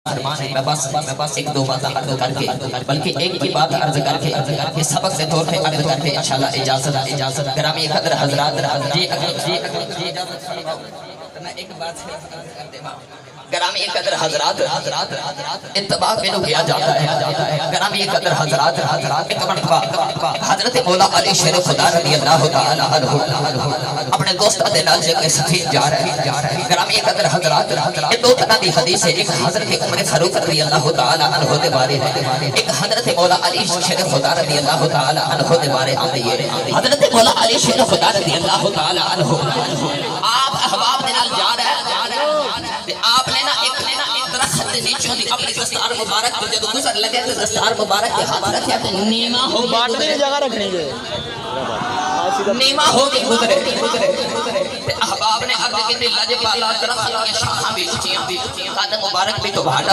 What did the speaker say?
میں بس ایک دو بات عرض کر کے بلکہ ایک کی بات عرض کر کے سبق سے طور پہ عرض کر کے انشاءاللہ اجازت گرامی قدر حضرات جی اجازت فرماؤ میں ایک بات کر دے گرامی قدر حضرات اتباع میں کیا جاتا ہے گرامی قدر حضرات ایک مرتبہ حضرت مولا علی شیر خدا رضی اللہ تعالی عنہ اپنے دوست نال کے سفیر جا رہے ہیں گرامی قدر حضرات یہ دو طرح کی حدیث ہے ایک حضرت عمر فاروق رضی اللہ تعالی عنہ دے بارے ہے ایک حضرت مولا علی شیر خدا رضی اللہ تعالی عنہ دے بارے آتی ہے حضرت مولا علی شیر خدا رضی اللہ تعالی عنہ آپ احباب دے نال جا رہے ہیں آپ نے نا ایک درخت نیچوں دی اپنی دستار مبارک کو جب گزر لگے تو دستار مبارک کے ہاتھ رکھیا تو نیما ہو باٹنے کی جگہ رکھنی ہے نیما ہو کے گزرے احباب نے عرض کی لج پالا درخت کی شاخاں بھی اونچیاں قدم مبارک بھی تو بھاٹا